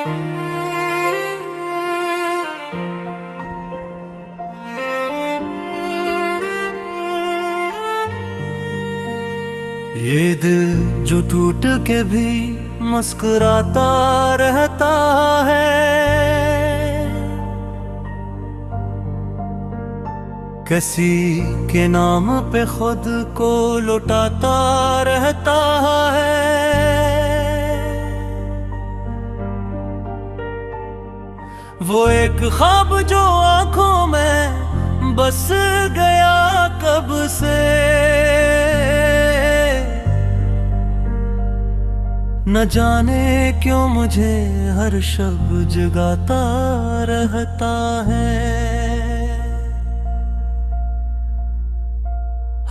ये दिल जो टूट के भी मुस्कुराता रहता है, किसी के नाम पे खुद को लुटाता रहता है। वो एक ख्वाब जो आंखों में बस गया कब से, न जाने क्यों मुझे हर शब जगाता रहता है।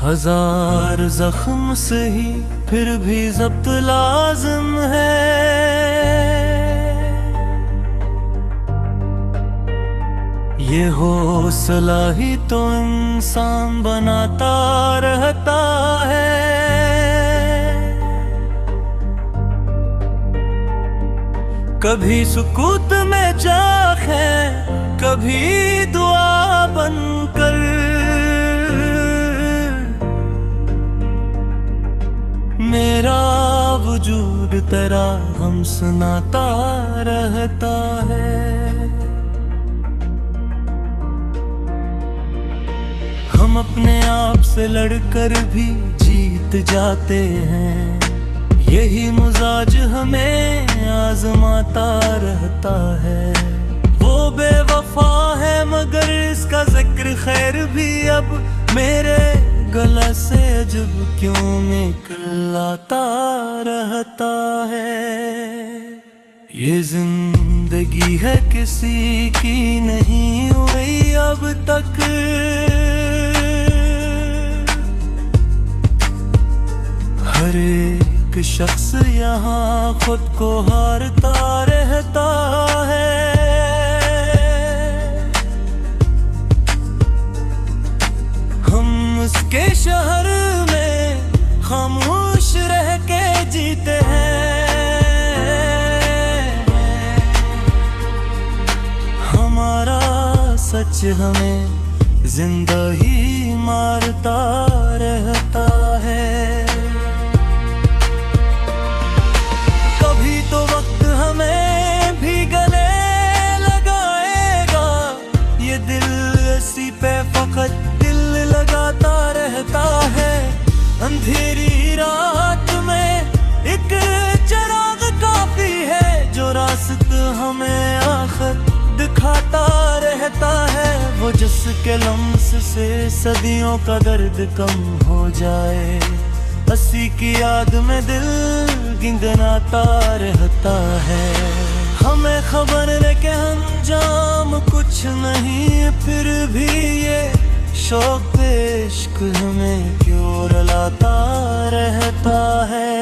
हजार जख्म से ही फिर भी जब्त लाजिम है। ये हौसला ही तो इंसान बनाता रहता है। कभी सुकूत में जाग है, कभी दुआ बनकर, मेरा वजूद तेरा हम सुनाता रहता है। हम अपने आप से लड़कर भी जीत जाते हैं, यही मिजाज हमें आजमाता रहता है। वो बेवफा है मगर इसका जिक्र खैर भी अब मेरे गला से अजब क्यों निकलता रहता है। ये जिंदगी है किसी की नहीं हुई अब तक, हर एक शख्स यहाँ खुद को हारता रहता है। हम उसके शहर में खामोश रह के जीते हैं, हमारा सच हमें जिंदा ही मारता रहता है। तो वक्त हमें भी गले लगाएगा, ये दिल इसी पे फकत दिल लगाता रहता है। अंधेरी रात में एक चिराग काफी है, जो रास्ता हमें आखिर दिखाता रहता है। वो जिसके लम्स से सदियों का दर्द कम हो जाए, हंसी की याद में दिल गिनगनाता रहता है। हमें खबर है कि अंजाम कुछ नहीं, फिर भी ये शौक इश्क हमें क्यों रुलाता रहता है।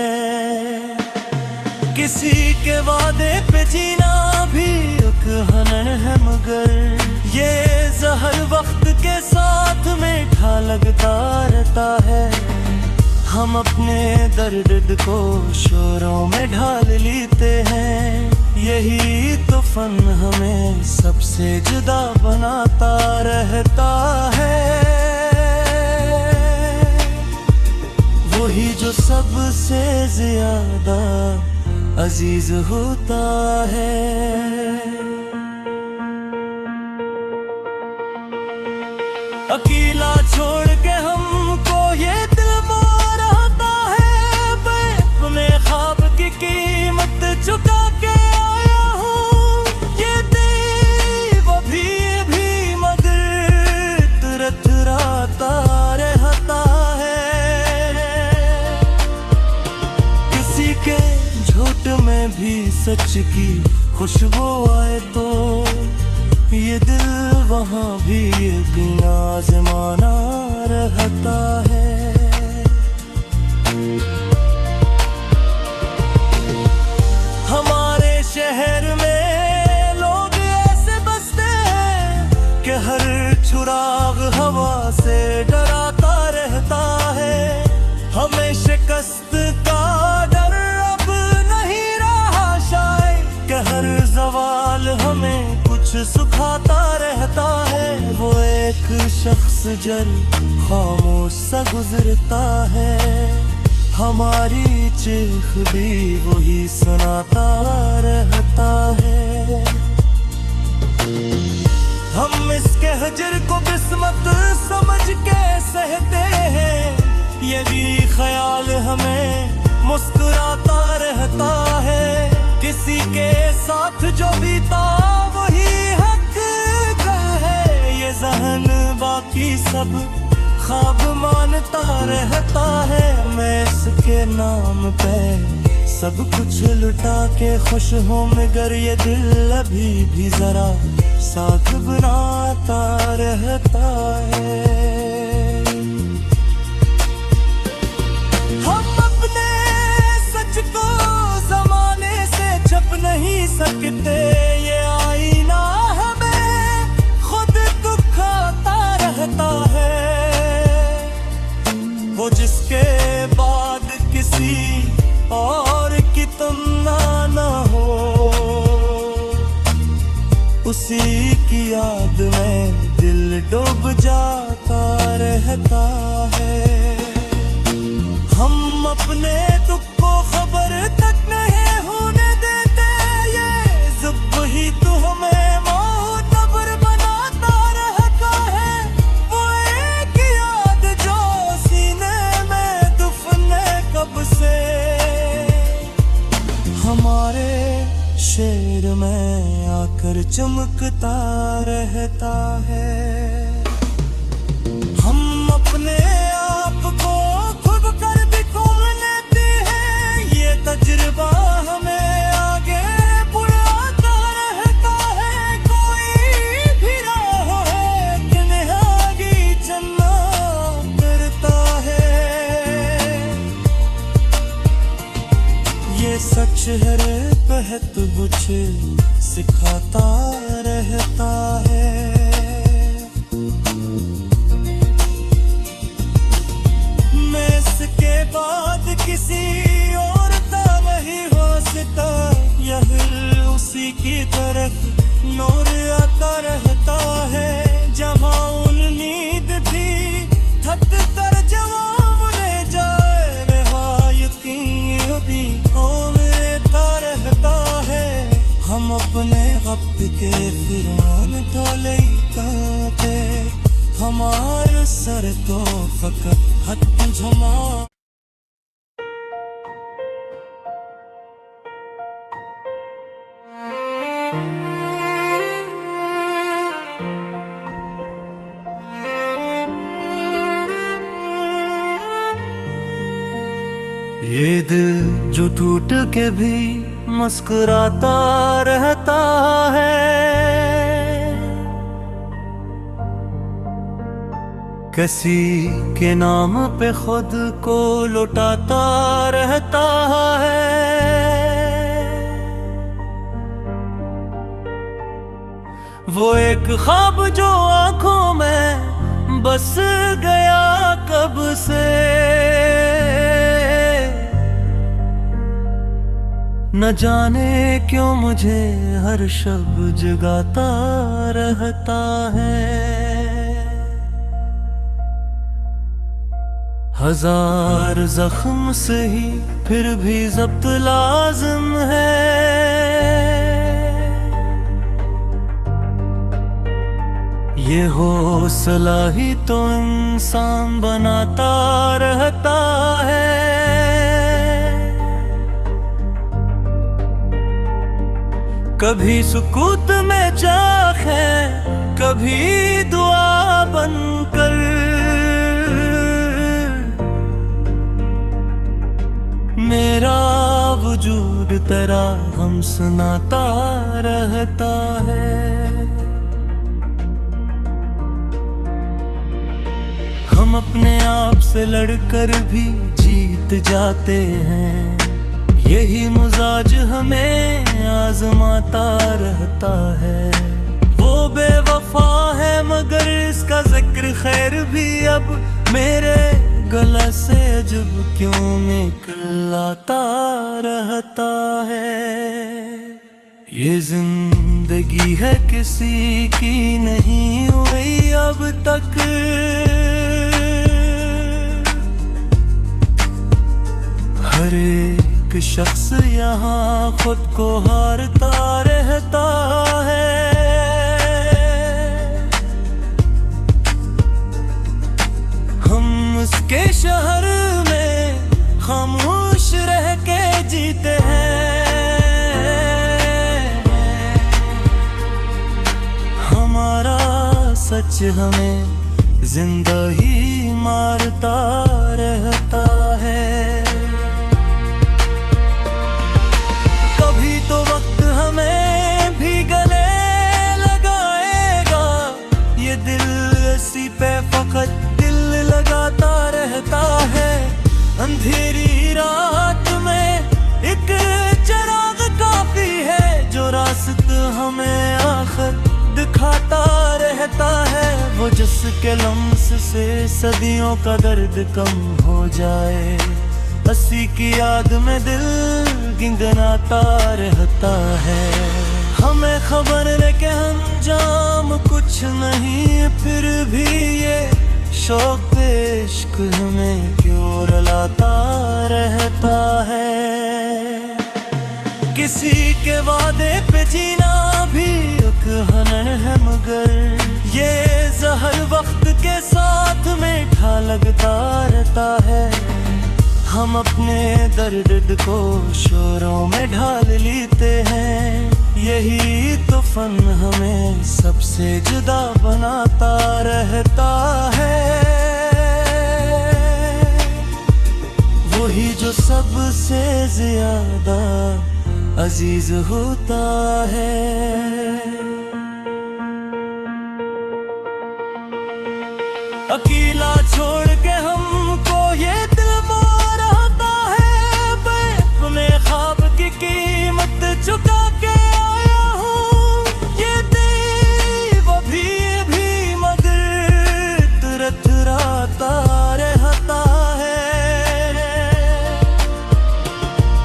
किसी के वादे पे जीना भी एक हुनर है, मगर ये जहर वक्त के साथ मीठा लगता रहता है। हम अपने दर्द को शोरों में ढाल लेते हैं, यही तो फन हमें सबसे जुदा बनाता रहता है। वही जो सबसे ज्यादा अजीज होता है। अकेला छोड़ के हमको ये दिल चुका के आया हूँ, ये देव भी मगर थरथराता रहता है। किसी के झूठ में भी सच की खुशबू आए तो ये दिल वहाँ भी एक आज़माना रहता है। शहर में लोग ऐसे बसते हैं कि हर चुराग हवा से डराता रहता है। हमें शिकस्त का डर अब नहीं रहा शायद, कि हर जल खामोश सा गुजरता है, हमारी चीख भी वही सुनाता रहता है। हम इसके हजर को किस्मत समझ के सहते हैं, ये भी ख्याल हमें मुस्कुराता रहता है। किसी के साथ जो बीता वही हक का है, ये ज़हन बाकी सब ख्वाब मानता रहता है। मैं इसके नाम पे सब कुछ लुटा के खुश हूँ, मगर ये दिल अभी भी जरा साथ बनाता रहता है। हम अपने सच को जमाने से छुप नहीं सकते, ये आईना हमें खुद दुखाता रहता है। वो जिसके बाद किसी और की तुलना न हो, उसी की याद में दिल डूब जाता रहता है। हम अपने दुख को खबर तक नहीं होने देते, ये जुब ही तो हमें मोहतबर बनाता रहता है। वो एक याद जो सीने में दुफने कब से हमारे शेर में आकर चमकता रहता है। हम अपने आप को खुद कर भी खो लेते हैं, ये तजुर्बा हमें आगे बुलाता रहता है। कोई भी राह है कि निहागी चलना करता है, ये सच है रे बहत मुझे सिखाता रहता है। मैं इसके बाद किसी और का नहीं हो सकता, यह उसी की तरफ नूर आता रहता है। जहाँ उम्मीद भी थक कर जवाब ले जाए, रहा यकीन भी उम्मीदता रहता है। हम अपने वक्त के फिरान ढोले कांपे, हमारे सर तो फकत हथ जमा। ये दिल जो टूट के भी मुस्कुराता रहता है, किसी के नाम पे खुद को लुटाता रहता है। वो एक ख्वाब जो आंखों में बस गया कब से, न जाने क्यों मुझे हर शब जगाता रहता है। हजार जख्म से ही फिर भी जब्त लाजिम है, ये हौसला ही तो इंसान बनाता रहता है। कभी सुकूत में जाग है, कभी दुआ बनकर, मेरा वजूद तेरा हम सुनाता रहता है। हम अपने आप से लड़कर भी जीत जाते हैं, यही मिजाज हमें आजमाता रहता है। वो बेवफा है मगर इसका जिक्र खैर भी अब मेरे गला से जब क्यों निकलता रहता है। ये जिंदगी है किसी की नहीं हुई अब तक, हर एक शख्स यहाँ खुद को हारता रहता है। हम उसके शहर में खामोश रह के जीते हैं। हमारा सच हमें जिंदा ही मारता रहता है। कभी तो वक्त हमें भी गले लगाएगा, ये दिल इसी पे फकत दिल लगाता रहता है। अंधेरी रात में एक चिराग काफी है, जो रास्ता हमें आखिर दिखाता रहता है। वो जिसके लम्स से सदियों का दर्द कम हो जाए, हंसी की याद में दिल गिंगनाता रहता है। हमें खबर है कि अंजाम कुछ नहीं, फिर भी ये शौक इश्क हमें क्यों रुलाता रहता है। किसी के वादे पे जीना भी एक हुनर है, मगर ये जहर वक्त के साथ मीठा लगता रहता है। हम अपने दर्द को शोरों में ढाल लेते हैं, यही तो फन हमें सबसे जुदा बनाता रहता है। वही जो सबसे ज्यादा अजीज होता है। अकेला छोड़ के हमको ये दिल मोह रहता है। मैं अपने ख्वाब की कीमत चुका के आया हूँ, ये देव भी मगर थरथराता रहता है।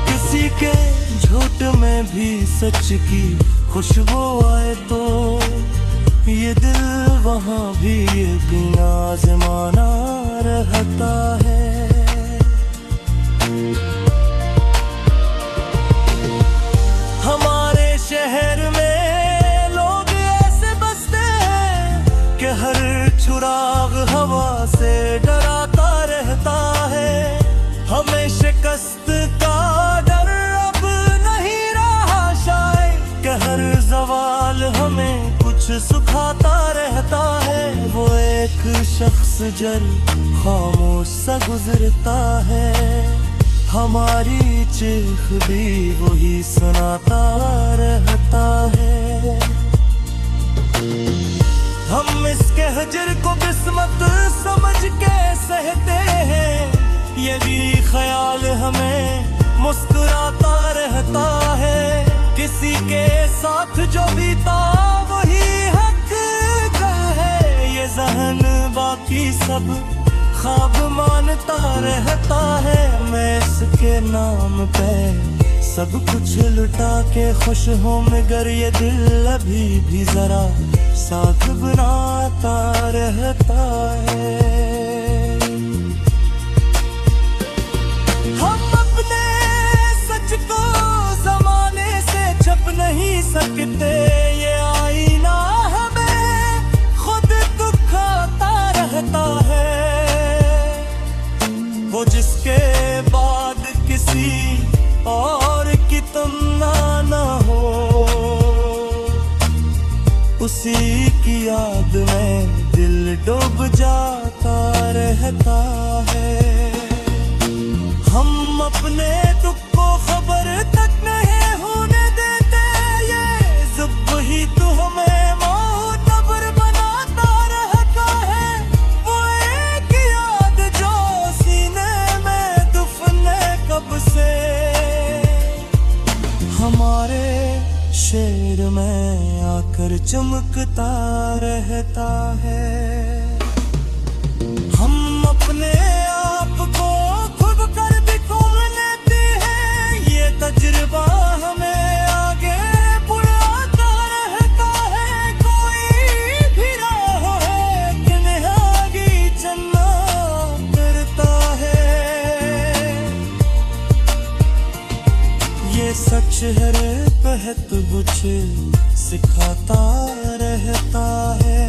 किसी के झूठ में भी सच की खुशबू आए तो ये दिल वहाँ भी एक आज़माना रहता है। हमारे शहर में लोग ऐसे बसते हैं कि हर चुराग हवा से डराता रहता है। हमें शिकस्त का डर अब नहीं रहा, शायद कि हर ज़वाल हमें सुखाता रहता है। वो एक शख्स जल खामोश सा गुजरता है, हमारी चीख भी वही सुनाता रहता है। हम इसके हजर को किस्मत समझ के सहते हैं, ये भी ख्याल हमें मुस्कुराता रहता है। किसी के साथ जो बीता वही हक का है, ये जहन बाकी सब ख्वाब मानता रहता है। मैं इसके नाम पे सब कुछ लुटा के खुश हूँ, मगर ये दिल अभी भी जरा साथ बनाता रहता है। हम अपने सच को जमाने से छुप नहीं सकते, ये आईना हमें खुद दुखाता रहता है। वो जिसके बाद किसी और की तुलना न हो, उसी की याद में दिल डूब जाता रहता है। हम अपने दुख को खबर तक नहीं होने देते, ये जुब ही तो हमें मोतबर बनाता रहता है। वो एक याद जो सीने में दुफने कब से हमारे शेर में आकर चमकता रहता है। हम अपने आप को खुद कर भी खोल लेते हैं, ये तजुर्बा हमें आगे बुलाता रहता है। कोई भी राह है कि निहागी चलना करता है। चेहरे पे है कुछ सिखाता रहता है।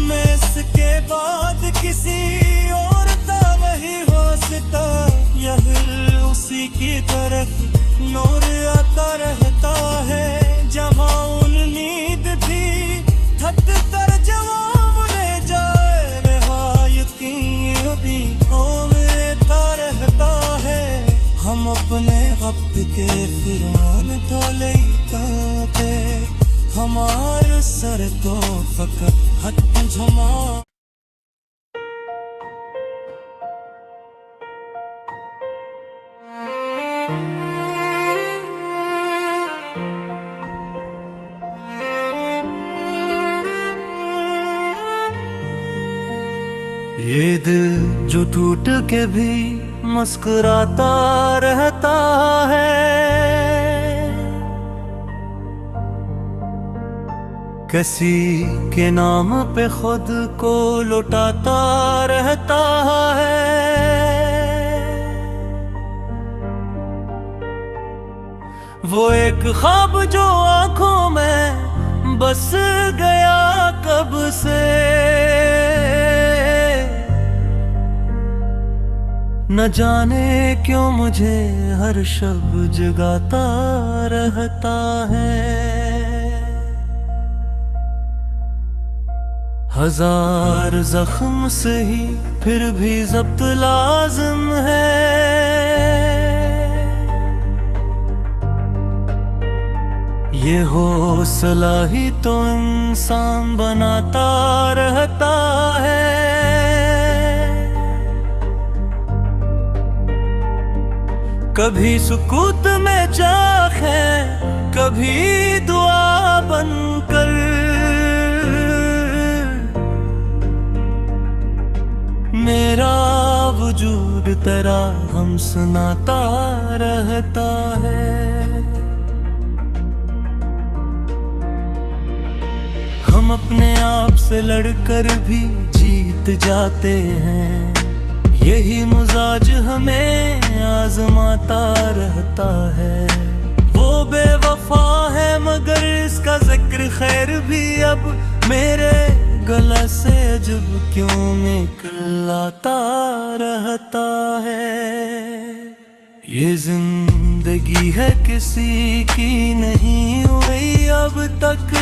मैं इसके बाद किसी और का नहीं हो सकता, यह उसी की तरफ नूर आता रहता है। जहाँ उम्मीद थी थक कर जवाब ले जाए, रहा यकीन भी उम्मीदता रहता है। हम अपने वक्त के फिरमान तोले कांपे, हमारे सर तो फकत हथ झमा। ये दिल जो टूट के भी मुस्कुराता रहता है, किसी के नाम पे खुद को लुटाता रहता है। वो एक ख्वाब जो आंखों में बस गया कब से, न जाने क्यों मुझे हर शब जगाता रहता है। हजार जख्म से ही फिर भी जब्त लाजिम है। ये हौसला ही तो इंसान बनाता रहता है। कभी सुकूत में चाह है, कभी दुआ बनकर, मेरा वजूद तेरा हम सुनाता रहता है। हम अपने आप से लड़कर भी जीत जाते हैं, यही मिजाज हमें आजमाता रहता है। वो बेवफा है मगर इसका जिक्र खैर भी अब मेरे गला से अजब क्यों निकलाता रहता है। ये जिंदगी है किसी की नहीं हुई अब तक,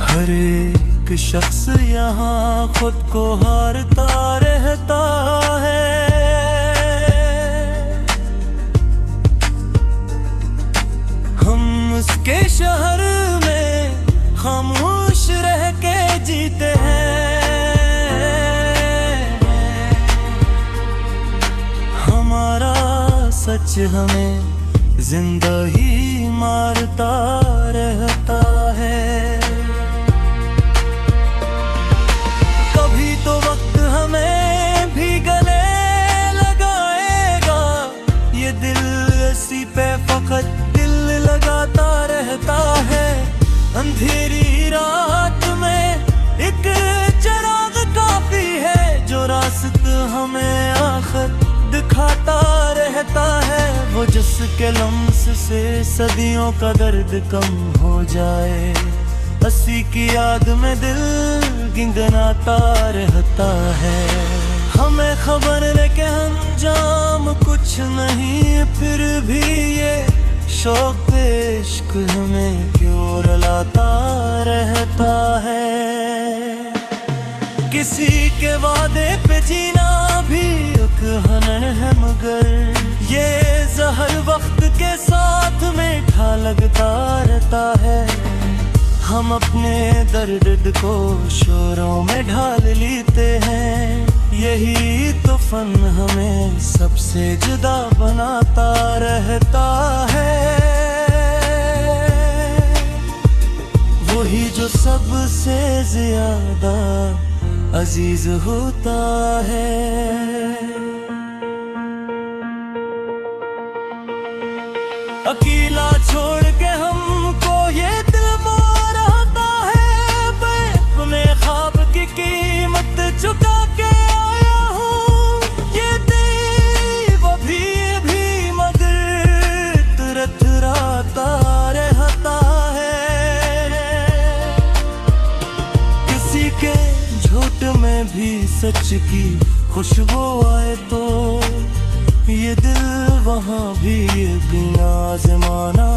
हर एक शख्स यहाँ खुद को हारता रहता है। हम उसके शहर में खामोश रह के जीते हैं, हमारा सच हमें जिंदा ही मारता रहता है। तो वक्त हमें भी गले लगाएगा, ये दिल इसी पे फकत दिल लगाता रहता है। अंधेरी रात में एक चिराग काफी है, जो रास्ता हमें आखिर दिखाता रहता है। वो जिसके लम्स से सदियों का दर्द कम हो जाए, हंसी की याद में दिल गिंगनाता रहता है। हमें खबर है कि अंजाम कुछ नहीं, फिर भी ये शौक इश्क हमें क्यों रुलाता रहता है। किसी के वादे पे जीना भी एक हनन है, मगर ये जहर वक्त के साथ मीठा लगता रहता है। हम अपने दर्द को शोरों में ढाल लेते हैं, यही तो फन हमें सबसे जुदा बनाता रहता है। वही जो सबसे ज्यादा अजीज होता है। अकेला छोड़ के हमको ये दिल मोह रहता है, मैं अपने ख्वाब की भी सच की खुशबू आए तो ये दिल वहाँ भी यकीन आज़माना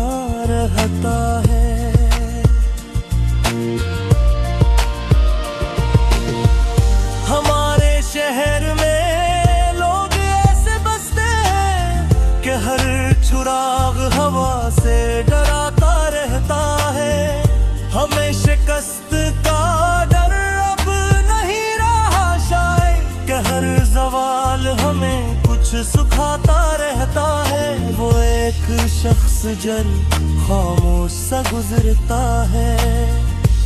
रहता है। हमारे शहर में लोग ऐसे बसते हैं कि हर चुराग हवा से डराता रहता है। हमें शिकस्त का डर अब नहीं रहा शायद कि हर ज़वाल हमें कुछ सुखाता रहता है। वो एक शख्स जल खामोश सा गुजरता है,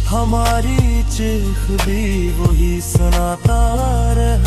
हमारी चीख भी वही सुनाता रह